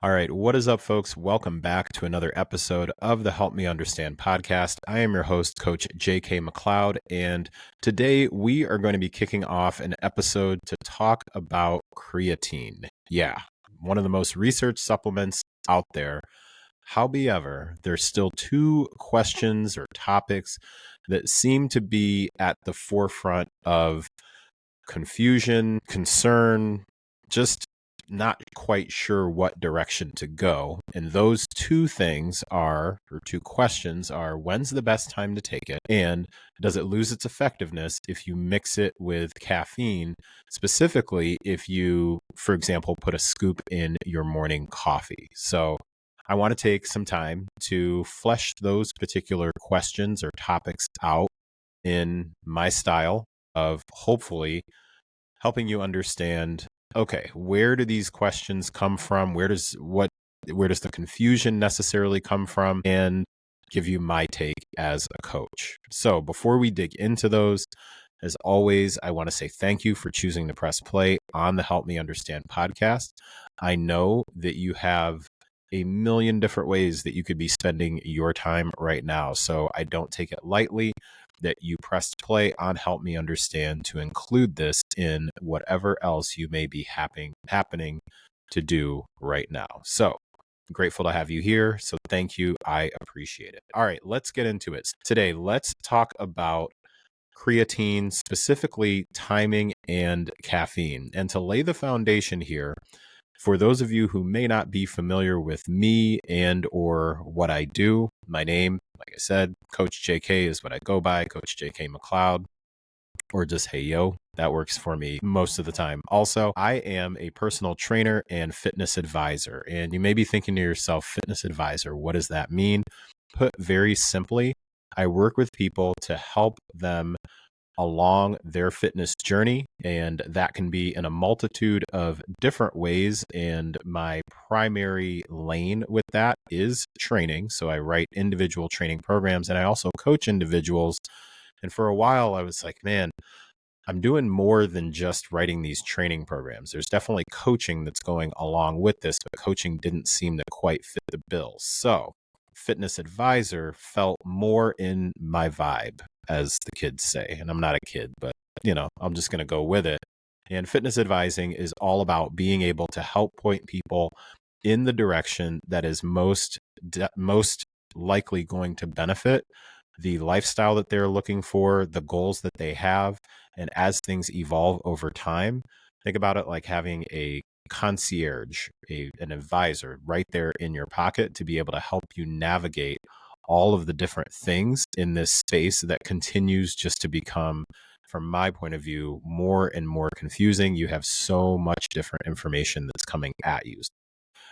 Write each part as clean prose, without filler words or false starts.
All right, what is up, folks? Welcome back to another episode of the Help Me Understand podcast. I am your host, Coach J.K. McLeod, and today we are going to be kicking off an episode to talk about creatine. Yeah, one of the most researched supplements out there. However, there's still two questions or topics that seem to be at the forefront of confusion, concern, just not quite sure what direction to go. And those two questions are, when's the best time to take it? And does it lose its effectiveness if you mix it with caffeine, specifically if you, for example, put a scoop in your morning coffee? So I want to take some time to flesh those particular questions or topics out in my style of hopefully helping you understand, okay, where do these questions come from? Where does the confusion necessarily come from? And give you my take as a coach. So before we dig into those, as always, I want to say thank you for choosing to press play on the Help Me Understand podcast. I know that you have a million different ways that you could be spending your time right now. So I don't take it lightly that you pressed play on Help Me Understand to include this in whatever else you may be happening to do right now. So grateful to have you here. So thank you. I appreciate it. All right, let's get into it. Today, let's talk about creatine, specifically timing and caffeine. And to lay the foundation here, for those of you who may not be familiar with me and or what I do, my name, like I said, Coach JK is what I go by, Coach JK McLeod, or just Hey Yo. That works for me most of the time. Also, I am a personal trainer and fitness advisor. And you may be thinking to yourself, fitness advisor, what does that mean? Put very simply, I work with people to help them along their fitness journey, and that can be in a multitude of different ways. And my primary lane with that is training. So I write individual training programs and I also coach individuals. And for a while I was like, man, I'm doing more than just writing these training programs. There's definitely coaching that's going along with this, but coaching didn't seem to quite fit the bill. So fitness advisor felt more in my vibe, as the kids say. And I'm not a kid, but I'm just going to go with it. And fitness advising is all about being able to help point people in the direction that is most likely going to benefit the lifestyle that they're looking for, the goals that they have. And as things evolve over time, think about it like having a concierge, an advisor right there in your pocket to be able to help you navigate all of the different things in this space that continues just to become, from my point of view, more and more confusing. You have so much different information that's coming at you.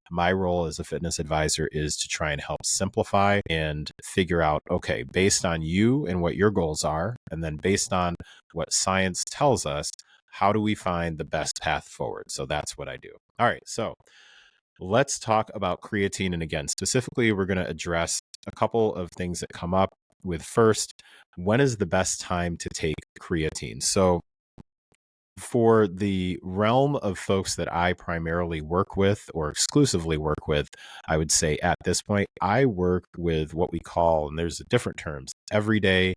My role as a fitness advisor is to try and help simplify and figure out, okay, based on you and what your goals are, and then based on what science tells us, how do we find the best path forward? So that's what I do. All right, so let's talk about creatine. And again, specifically, we're going to address a couple of things that come up with. First, when is the best time to take creatine? So for the realm of folks that I primarily work with or exclusively work with, I would say at this point, I work with what we call, and there's different terms, everyday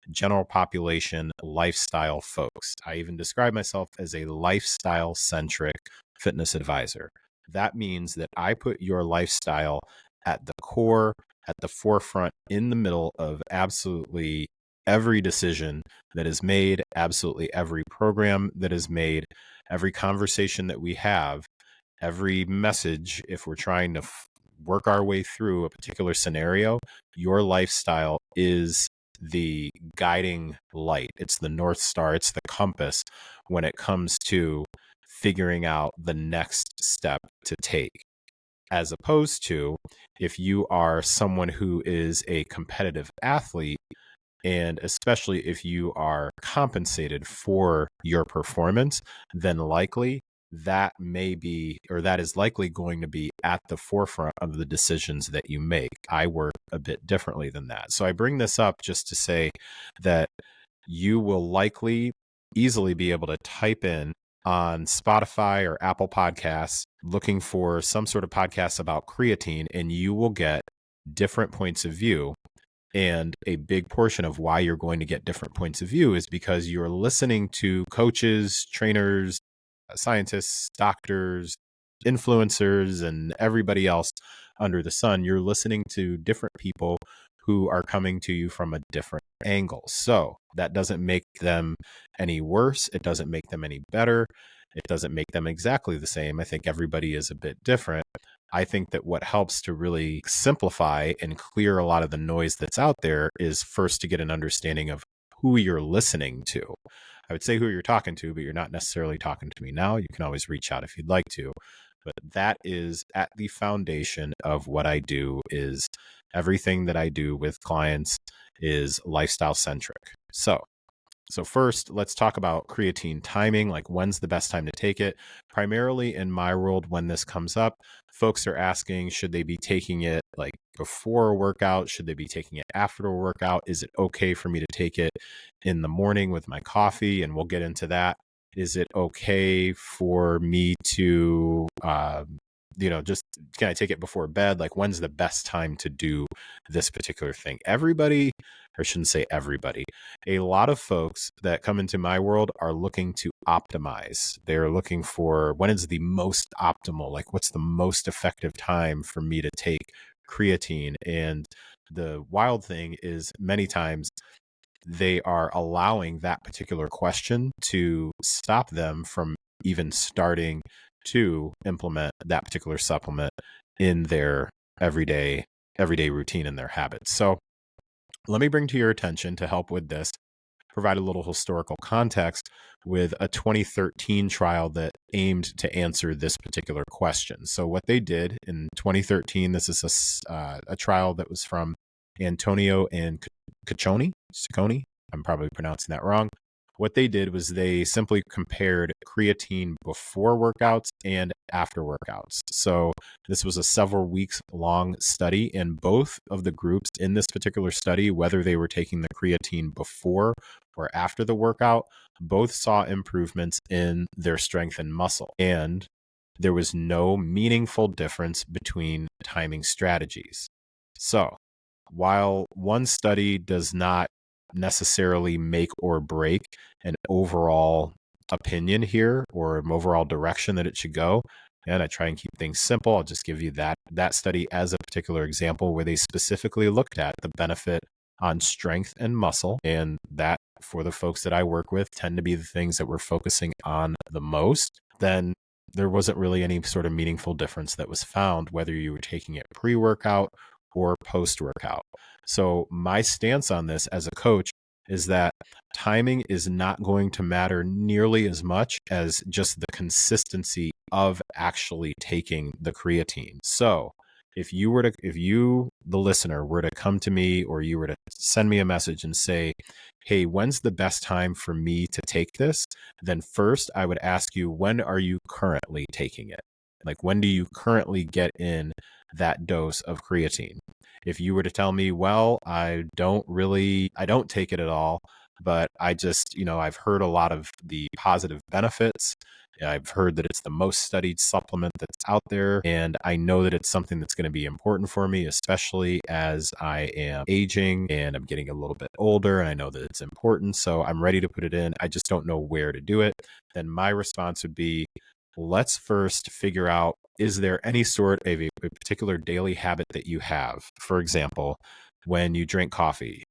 general population lifestyle folks. I even describe myself as a lifestyle centric fitness advisor. That means that I put your lifestyle at the core, at the forefront, in the middle of absolutely every decision that is made, absolutely every program that is made, every conversation that we have, every message. If we're trying to work our way through a particular scenario, your lifestyle is the guiding light. It's the North Star. It's the compass when it comes to figuring out the next step to take. As opposed to if you are someone who is a competitive athlete, and especially if you are compensated for your performance, then likely that is likely going to be at the forefront of the decisions that you make. I work a bit differently than that. So I bring this up just to say that you will likely easily be able to type in on Spotify or Apple Podcasts looking for some sort of podcast about creatine, and you will get different points of view. And a big portion of why you're going to get different points of view is because you're listening to coaches, trainers, scientists, doctors, influencers, and everybody else under the sun. You're listening to different people who are coming to you from a different angle. So that doesn't make them any worse. It doesn't make them any better. It doesn't make them exactly the same. I think everybody is a bit different. I think that what helps to really simplify and clear a lot of the noise that's out there is first to get an understanding of who you're listening to. I would say who you're talking to, but you're not necessarily talking to me now. You can always reach out if you'd like to. But that is at the foundation of what I do. Is everything that I do with clients is lifestyle centric. So first, let's talk about creatine timing, like when's the best time to take it. Primarily in my world, when this comes up, folks are asking, should they be taking it like before a workout? Should they be taking it after a workout? Is it okay for me to take it in the morning with my coffee? And we'll get into that. Is it okay for me to, just can I take it before bed? Like, when's the best time to do this particular thing? Everybody, or I shouldn't say everybody, a lot of folks that come into my world are looking to optimize. They're looking for when is the most optimal, like what's the most effective time for me to take creatine. And the wild thing is many times they are allowing that particular question to stop them from even starting to implement that particular supplement in their everyday routine and their habits. So let me bring to your attention, to help with this, provide a little historical context with a 2013 trial that aimed to answer this particular question. So what they did in 2013, this is a trial that was from Antonio and Ciccone. I'm probably pronouncing that wrong. What they did was they simply compared creatine before workouts and after workouts. So this was a several weeks long study, and both of the groups in this particular study, whether they were taking the creatine before or after the workout, both saw improvements in their strength and muscle. And there was no meaningful difference between timing strategies. So while one study does not necessarily make or break an overall opinion here or an overall direction that it should go, and I try and keep things simple, I'll just give you that study as a particular example where they specifically looked at the benefit on strength and muscle. And that, for the folks that I work with, tend to be the things that we're focusing on the most. Then there wasn't really any sort of meaningful difference that was found, whether you were taking it pre-workout or post-workout. So my stance on this as a coach is that timing is not going to matter nearly as much as just the consistency of actually taking the creatine. So if you, the listener, were to come to me, or you were to send me a message and say, hey, when's the best time for me to take this? Then first I would ask you, when are you currently taking it? Like, when do you currently get in that dose of creatine? If you were to tell me, well, I don't take it at all, but I just, I've heard a lot of the positive benefits. I've heard that it's the most studied supplement that's out there, and I know that it's something that's going to be important for me, especially as I am aging and I'm getting a little bit older, and I know that it's important, so I'm ready to put it in. I just don't know where to do it. Then my response would be, let's first figure out, is there any sort of a particular daily habit that you have? For example, when you drink coffee,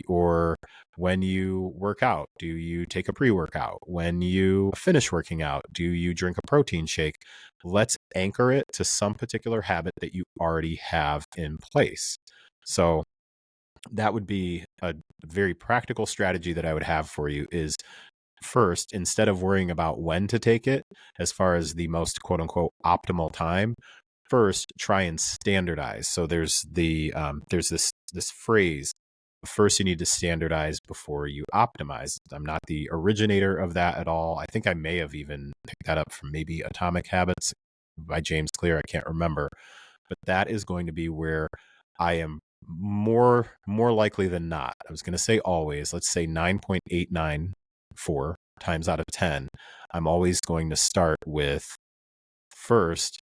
or when you work out, do you take a pre-workout? When you finish working out, do you drink a protein shake? Let's anchor it to some particular habit that you already have in place. So that would be a very practical strategy that I would have for you. Is first, instead of worrying about when to take it as far as the most quote unquote optimal time, first try and standardize. So there's this phrase, first you need to standardize before you optimize. I'm not the originator of that at all. I think I may have even picked that up from maybe Atomic Habits by James Clear. I can't remember, but that is going to be where I am more likely than not. I was going to say always, let's say 9.894 times out of 10, I'm always going to start with first,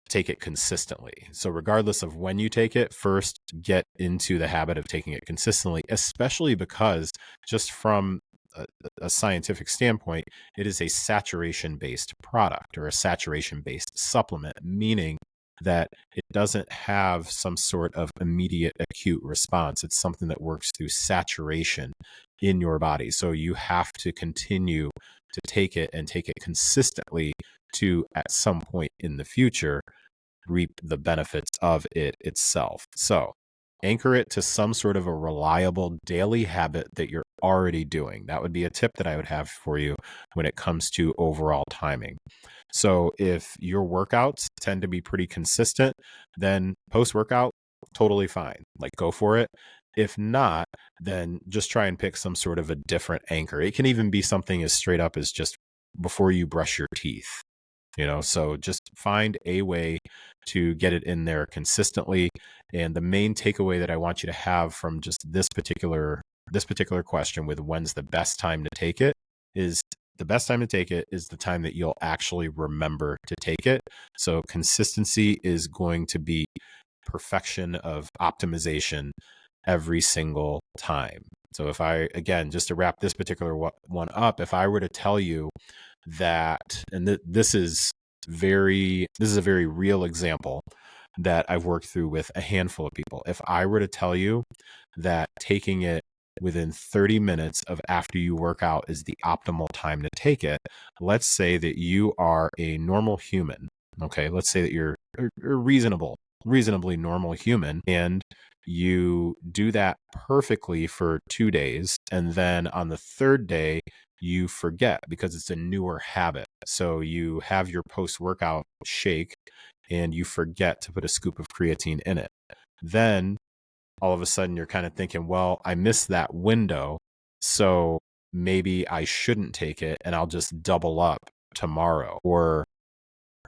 take it consistently. So regardless of when you take it, first get into the habit of taking it consistently, especially because just from a scientific standpoint, it is a saturation-based product or a saturation-based supplement, meaning that it doesn't have some sort of immediate acute response. It's something that works through saturation in your body. So you have to continue to take it and take it consistently to, at some point in the future, reap the benefits of it itself. So anchor it to some sort of a reliable daily habit that you're already doing. That would be a tip that I would have for you when it comes to overall timing. So if your workouts tend to be pretty consistent, then post-workout, totally fine. Like, go for it. If not, then just try and pick some sort of a different anchor. It can even be something as straight up as just before you brush your teeth. So just find a way to get it in there consistently. And the main takeaway that I want you to have from just this particular question with when's the best time to take it is the best time to take it is the time that you'll actually remember to take it. So consistency is going to be perfection of optimization every single time. So if again, just to wrap this particular one up, if I were to tell you that, and this is a very real example that I've worked through with a handful of people. If I were to tell you that taking it within 30 minutes of after you work out is the optimal time to take it, let's say that you are a normal human. Okay, let's say that you're a reasonably normal human, and you do that perfectly for 2 days, and then on the third day you forget because it's a newer habit. So you have your post-workout shake and you forget to put a scoop of creatine in it. Then all of a sudden you're kind of thinking, well, I missed that window, so maybe I shouldn't take it and I'll just double up tomorrow. Or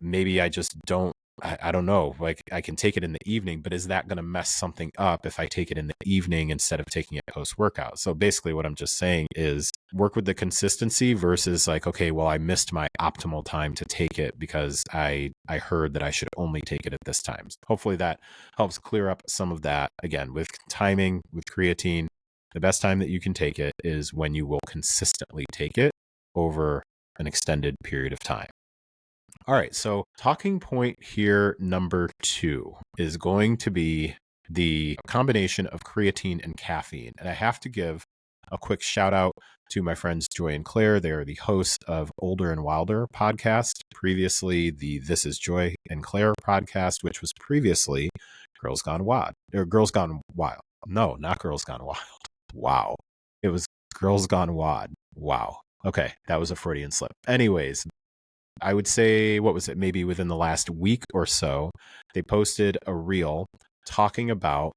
maybe I just don't, I don't know, like I can take it in the evening, but is that going to mess something up if I take it in the evening instead of taking it post workout? So basically what I'm just saying is work with the consistency versus like, okay, well, I missed my optimal time to take it because I heard that I should only take it at this time. So hopefully that helps clear up some of that. Again, with timing, with creatine, the best time that you can take it is when you will consistently take it over an extended period of time. All right, so talking point here number 2 is going to be the combination of creatine and caffeine. And I have to give a quick shout out to my friends Joy and Claire. They are the hosts of Older and Wilder podcast, previously the This Is Joy and Claire podcast, which was previously Girls Gone Wild. Or Girls Gone Wild. No, not Girls Gone Wild. Wow. It was Girls Gone Wad. Wow. Okay, that was a Freudian slip. Anyways, I would say, what was it? Maybe within the last week or so, they posted a reel talking about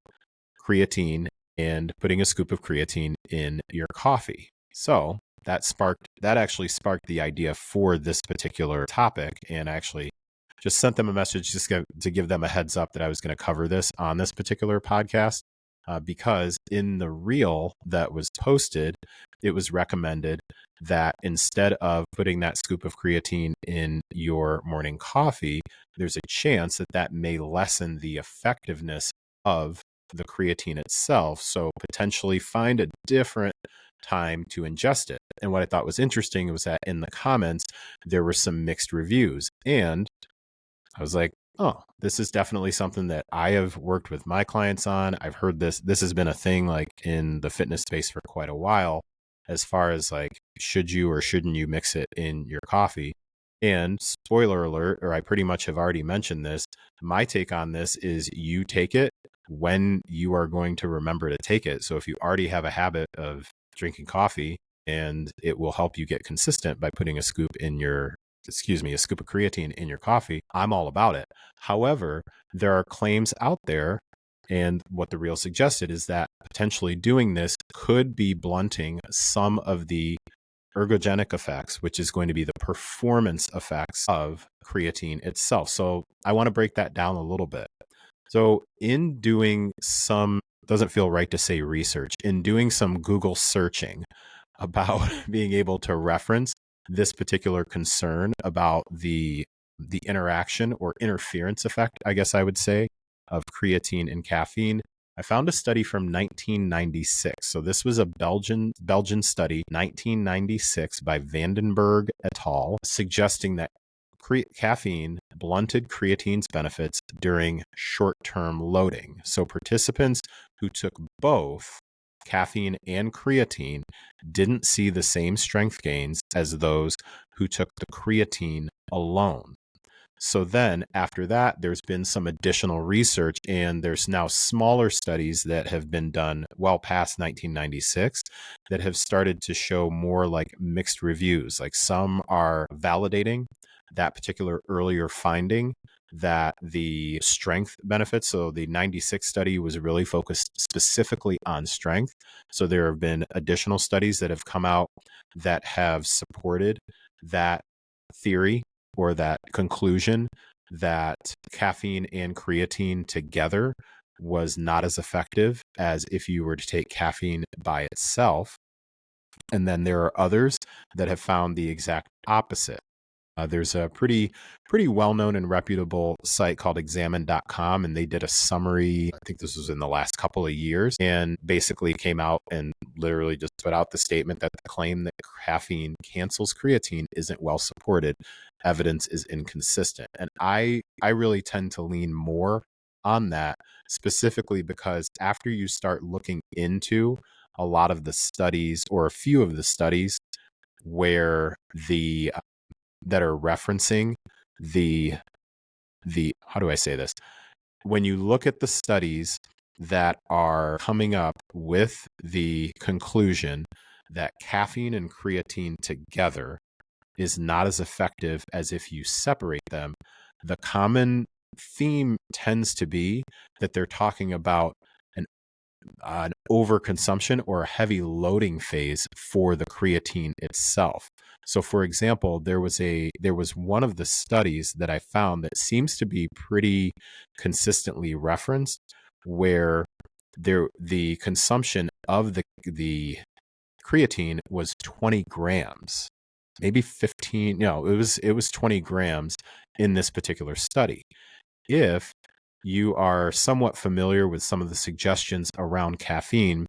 creatine and putting a scoop of creatine in your coffee. So that actually sparked the idea for this particular topic. And I actually just sent them a message just to give them a heads up that I was going to cover this on this particular podcast. Because in the reel that was posted, it was recommended that instead of putting that scoop of creatine in your morning coffee, there's a chance that that may lessen the effectiveness of the creatine itself. So potentially find a different time to ingest it. And what I thought was interesting was that in the comments, there were some mixed reviews. And I was like, oh, this is definitely something that I have worked with my clients on. I've heard this has been a thing like in the fitness space for quite a while, as far as like, should you or shouldn't you mix it in your coffee? And spoiler alert, or I pretty much have already mentioned this, my take on this is you take it when you are going to remember to take it. So if you already have a habit of drinking coffee, and it will help you get consistent by putting a scoop of creatine in your coffee, I'm all about it. However, there are claims out there, and what the reel suggested is that potentially doing this could be blunting some of the ergogenic effects, which is going to be the performance effects of creatine itself. So I want to break that down a little bit. So in doing some, doesn't feel right to say research, in doing some Google searching, about being able to reference this particular concern about the interaction or interference effect, I guess I would say, of creatine and caffeine. I found a study from 1996. So this was a Belgian study, 1996, by Vandenberg et al., suggesting that caffeine blunted creatine's benefits during short-term loading. So participants who took both caffeine and creatine didn't see the same strength gains as those who took the creatine alone. So then after that, there's been some additional research, and there's now smaller studies that have been done well past 1996 that have started to show more like mixed reviews. Like some are validating that particular earlier finding that the strength benefits. So the 96 study was really focused specifically on strength. So there have been additional studies that have come out that have supported that theory or that conclusion that caffeine and creatine together was not as effective as if you were to take caffeine by itself. And then there are others that have found the exact opposite. There's a pretty well-known and reputable site called examine.com, and they did a summary, I think this was in the last couple of years, and basically came out and literally just put out the statement that the claim that caffeine cancels creatine isn't well supported. Evidence is inconsistent. And I really tend to lean more on that, specifically because after you start looking into a lot of the studies, or a few of the studies where that are referencing the how do I say this? When you look at the studies that are coming up with the conclusion that caffeine and creatine together is not as effective as if you separate them, the common theme tends to be that they're talking about an overconsumption or a heavy loading phase for the creatine itself. So for example, there was one of the studies that I found that seems to be pretty consistently referenced, where the consumption of the creatine was 20 grams, maybe 15. No, it was 20 grams in this particular study. If you are somewhat familiar with some of the suggestions around caffeine,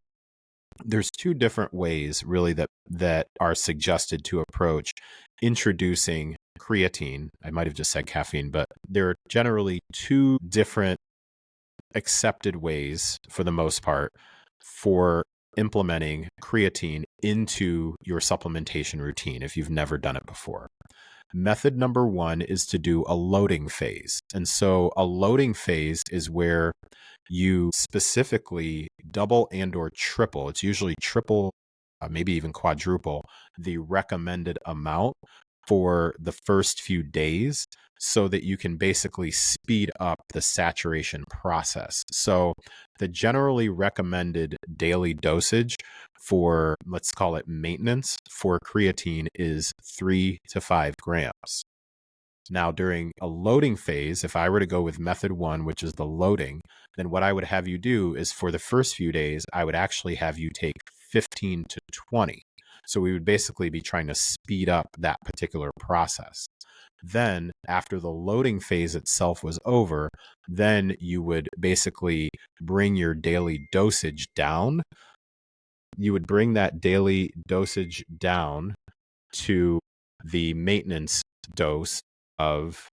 there's two different ways really that are suggested to approach introducing creatine. I might have just said caffeine, but there are generally two different accepted ways, for the most part, for implementing creatine into your supplementation routine if you've never done it before. Method number one is to do a loading phase. And so a loading phase is where you specifically double and or triple, it's usually triple, maybe even quadruple, the recommended amount for the first few days, so that you can basically speed up the saturation process. So the generally recommended daily dosage for, let's call it maintenance, for creatine is 3 to 5 grams. Now, during a loading phase, if I were to go with method one, which is the loading, then what I would have you do is for the first few days, I would actually have you take 15 to 20. So we would basically be trying to speed up that particular process. Then after the loading phase itself was over, then you would basically bring your daily dosage down. You would bring that daily dosage down to the maintenance dose of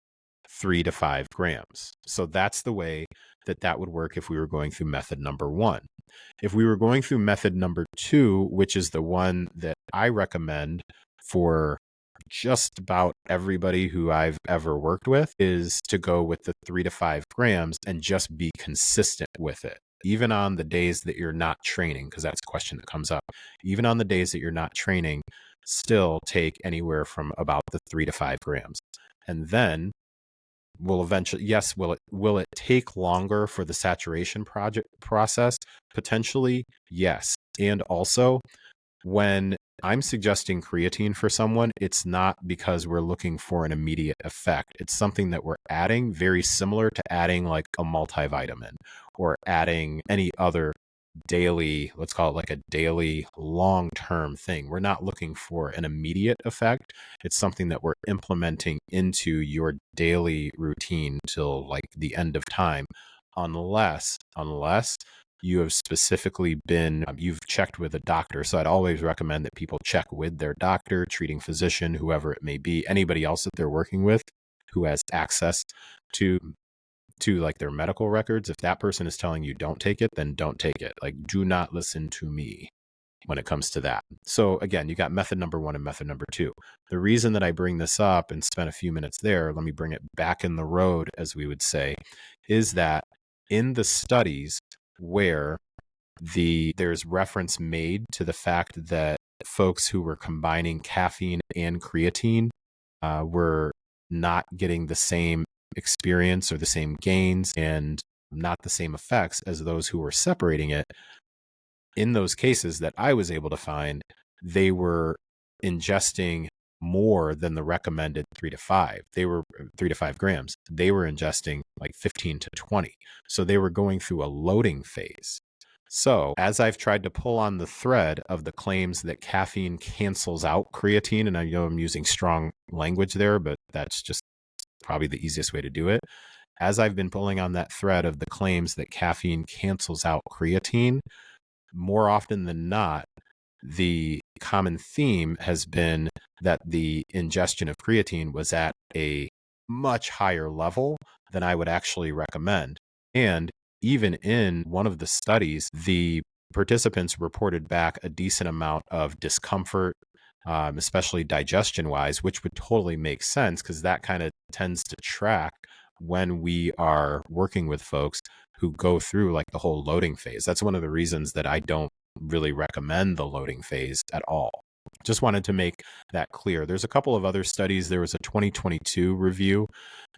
3 to 5 grams. So that's the way that would work if we were going through method number one. If we were going through method number two, which is the one that I recommend for just about everybody who I've ever worked with, is to go with the 3 to 5 grams and just be consistent with it. Even on the days that you're not training, because that's a question that comes up. Even on the days that you're not training, still take anywhere from about the 3 to 5 grams. And then will eventually, yes, will it take longer for the saturation process? Potentially, yes. And also, when I'm suggesting creatine for someone, it's not because we're looking for an immediate effect. It's something that we're adding, very similar to adding like a multivitamin or adding any other daily, let's call it like a daily long-term thing. We're not looking for an immediate effect. It's something that we're implementing into your daily routine till like the end of time, unless you have specifically been, you've checked with a doctor. So I'd always recommend that people check with their doctor, treating physician, whoever it may be, anybody else that they're working with who has access to like their medical records. If that person is telling you don't take it, then don't take it. Like, do not listen to me when it comes to that. So again, you got method number 1 and method number 2. The reason that I bring this up and spend a few minutes there, let me bring it back in the road, as we would say, is that in the studies where there's reference made to the fact that folks who were combining caffeine and creatine were not getting the same experience or the same gains and not the same effects as those who were separating it. In those cases that I was able to find, they were ingesting more than the recommended 3 to 5. They were 3 to 5 grams. They were ingesting like 15 to 20. So they were going through a loading phase. So as I've tried to pull on the thread of the claims that caffeine cancels out creatine, and I know I'm using strong language there, but that's just probably the easiest way to do it. As I've been pulling on that thread of the claims that caffeine cancels out creatine, more often than not, the common theme has been that the ingestion of creatine was at a much higher level than I would actually recommend. And even in one of the studies, the participants reported back a decent amount of discomfort, especially digestion wise, which would totally make sense because that kind of tends to track when we are working with folks who go through like the whole loading phase. That's one of the reasons that I don't really recommend the loading phase at all. Just wanted to make that clear. There's a couple of other studies. There was a 2022 review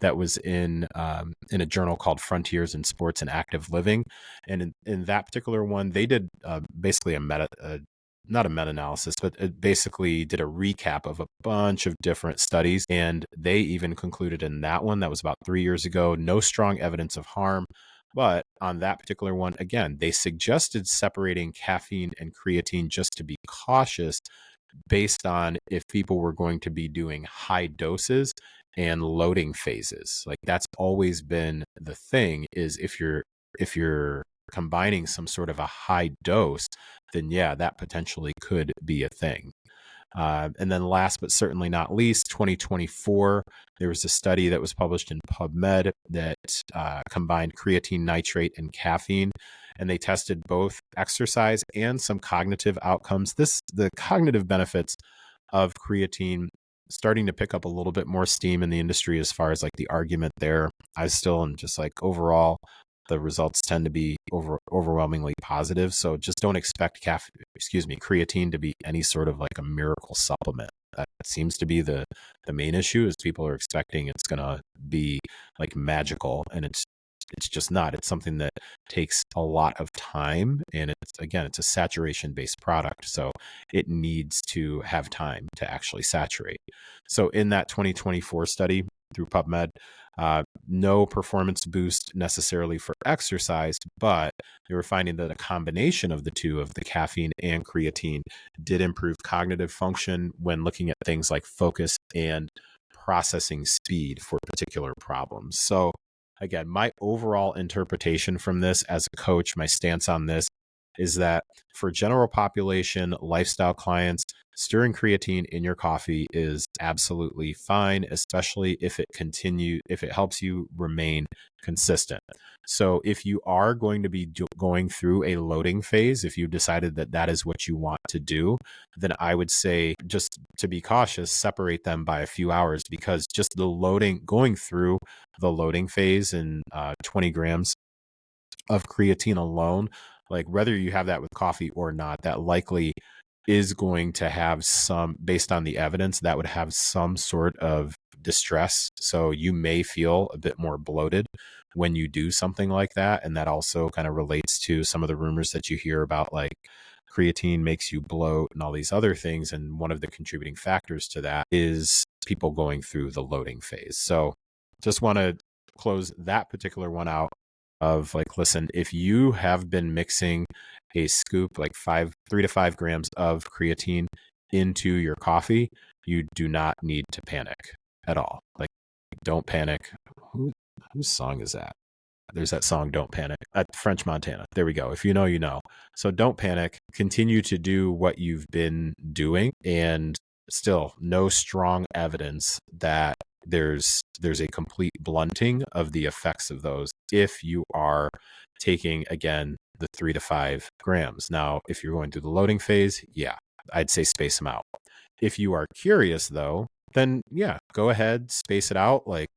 that was in a journal called Frontiers in Sports and Active Living, and in that particular one, they did basically not a meta-analysis, but it basically did a recap of a bunch of different studies, and they even concluded in that one, that was about 3 years ago, no strong evidence of harm. But on that particular one, again, they suggested separating caffeine and creatine just to be cautious based on if people were going to be doing high doses and loading phases. Like that's always been the thing, is if you're combining some sort of a high dose, then yeah, that potentially could be a thing. And then last but certainly not least, 2024, there was a study that was published in PubMed that combined creatine nitrate and caffeine, and they tested both exercise and some cognitive outcomes. The cognitive benefits of creatine starting to pick up a little bit more steam in the industry as far as like the argument there. I still am just like overall, the results tend to be overwhelmingly positive. So just don't expect creatine to be any sort of like a miracle supplement. That seems to be the main issue, is people are expecting it's going to be like magical, and it's just not. It's something that takes a lot of time, and it's a saturation based product. So it needs to have time to actually saturate. So in that 2024 study through PubMed, no performance boost necessarily for exercise, but they were finding that a combination of the two, of the caffeine and creatine, did improve cognitive function when looking at things like focus and processing speed for particular problems. So again, my overall interpretation from this as a coach, my stance on this is that for general population lifestyle clients, stirring creatine in your coffee is absolutely fine, especially if it helps you remain consistent. So if you are going to be going through a loading phase, if you decided that that is what you want to do, then I would say, just to be cautious, separate them by a few hours, because just going through the loading phase in 20 grams of creatine alone, like whether you have that with coffee or not, that likely is going to have some, based on the evidence, that would have some sort of distress. So you may feel a bit more bloated when you do something like that. And that also kind of relates to some of the rumors that you hear about, like creatine makes you bloat and all these other things. And one of the contributing factors to that is people going through the loading phase. So just want to close that particular one out of like, listen, if you have been mixing a scoop, like 3 to 5 grams of creatine into your coffee, you do not need to panic at all. Like, don't panic. Whose song is that? There's that song, Don't Panic, at French Montana. There we go. If you know, you know. So don't panic. Continue to do what you've been doing. And still, no strong evidence that there's a complete blunting of the effects of those if you are taking, again, the 3 to 5 grams. Now, if you're going through the loading phase, yeah, I'd say space them out. If you are curious, though, then yeah, go ahead, space it out. Like,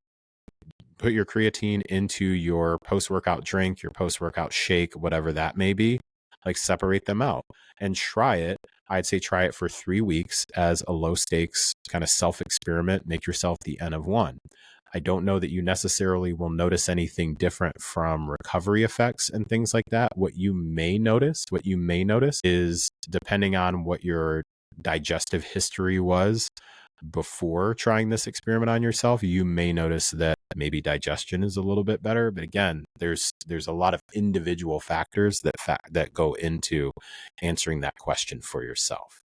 put your creatine into your post-workout drink, your post-workout shake, whatever that may be. Like, separate them out and try it. I'd say try it for 3 weeks as a low stakes kind of self-experiment. Make yourself the N of 1. I don't know that you necessarily will notice anything different from recovery effects and things like that. What you may notice is, depending on what your digestive history was before trying this experiment on yourself, you may notice that maybe digestion is a little bit better. But again, there's a lot of individual factors that go into answering that question for yourself.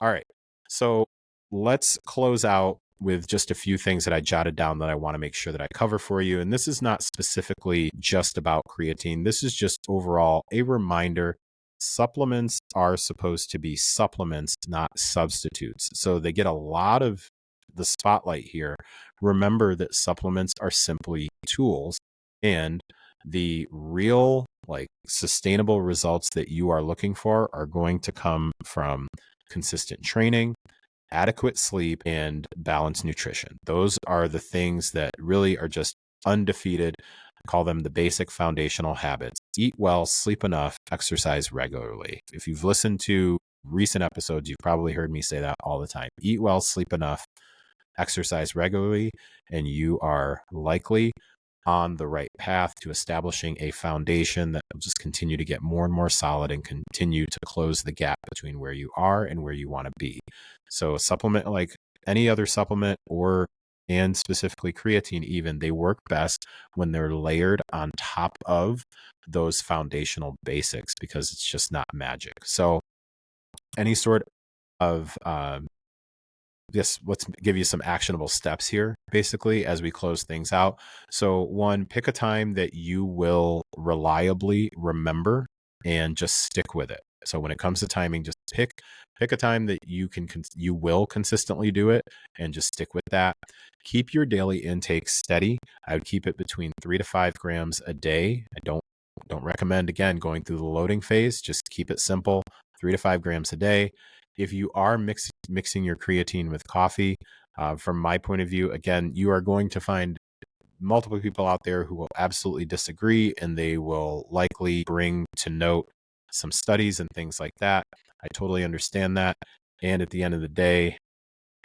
All right. So let's close out with just a few things that I jotted down that I want to make sure that I cover for you. And this is not specifically just about creatine. This is just overall a reminder. Supplements are supposed to be supplements, not substitutes. So they get a lot of the spotlight here. Remember that supplements are simply tools, and the real, like, sustainable results that you are looking for are going to come from consistent training, adequate sleep, and balanced nutrition. Those are the things that really are just undefeated. I call them the basic foundational habits. Eat well, sleep enough, exercise regularly. If you've listened to recent episodes, you've probably heard me say that all the time. Eat well, sleep enough, exercise regularly, and you are likely on the right path to establishing a foundation that will just continue to get more and more solid and continue to close the gap between where you are and where you want to be. So a supplement, like any other supplement, and specifically creatine even, they work best when they're layered on top of those foundational basics, because it's just not magic. So any sort of let's give you some actionable steps here, basically, as we close things out. So 1, pick a time that you will reliably remember and just stick with it. So when it comes to timing, just pick a time that you will consistently do it, and just stick with that. Keep your daily intake steady. I would keep it between 3 to 5 grams a day. I don't recommend, again, going through the loading phase. Just keep it simple, 3 to 5 grams a day. If you are mixing your creatine with coffee, from my point of view, again, you are going to find multiple people out there who will absolutely disagree, and they will likely bring to note some studies and things like that. I totally understand that. And at the end of the day,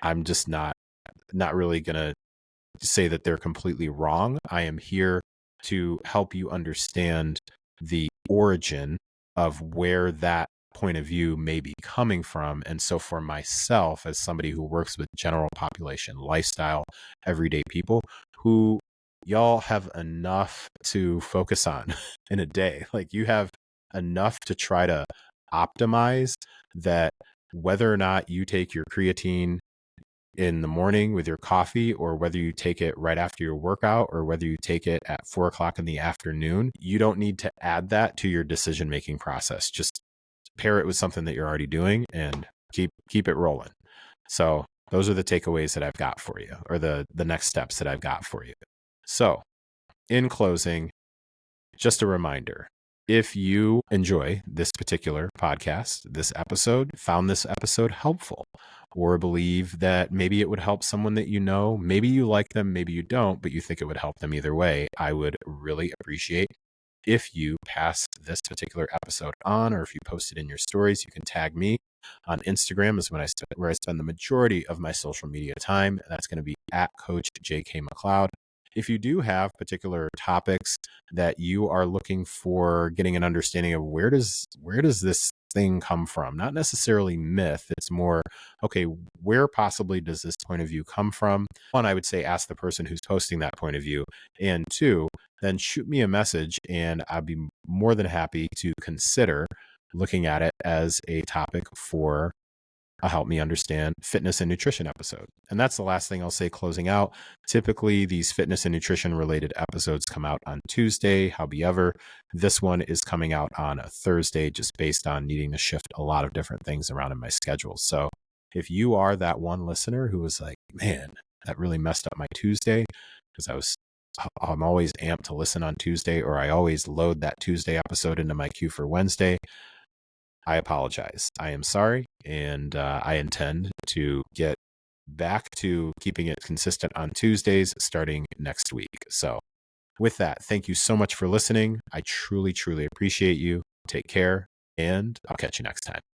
I'm just not really going to say that they're completely wrong. I am here to help you understand the origin of where that point of view may be coming from. And so for myself, as somebody who works with general population, lifestyle, everyday people, who y'all have enough to focus on in a day, like, you have enough to try to optimize, that whether or not you take your creatine in the morning with your coffee, or whether you take it right after your workout, or whether you take it at 4 o'clock in the afternoon, you don't need to add that to your decision-making process. Just pair it with something that you're already doing and keep it rolling. So those are the takeaways that I've got for you, or the next steps that I've got for you. So in closing, just a reminder, if you enjoy this particular podcast, found this episode helpful, or believe that maybe it would help someone that you know, maybe you like them, maybe you don't, but you think it would help them either way, I would really appreciate if you pass this particular episode on, or if you post it in your stories. You can tag me on Instagram, is where I spend the majority of my social media time. That's going to be at Coach JK McLeod. If you do have particular topics that you are looking for getting an understanding of, where does this thing come from? Not necessarily myth. It's more, okay, where possibly does this point of view come from? One, I would say ask the person who's posting that point of view. And 2, then shoot me a message and I'd be more than happy to consider looking at it as a topic for a Help Me Understand Fitness and Nutrition episode. And that's the last thing I'll say closing out. Typically, these fitness and nutrition related episodes come out on Tuesday. However, this one is coming out on a Thursday just based on needing to shift a lot of different things around in my schedule. So if you are that one listener who was like, man, that really messed up my Tuesday, because I'm always amped to listen on Tuesday, or I always load that Tuesday episode into my queue for Wednesday, I apologize. I am sorry. And I intend to get back to keeping it consistent on Tuesdays starting next week. So with that, thank you so much for listening. I truly, truly appreciate you. Take care, and I'll catch you next time.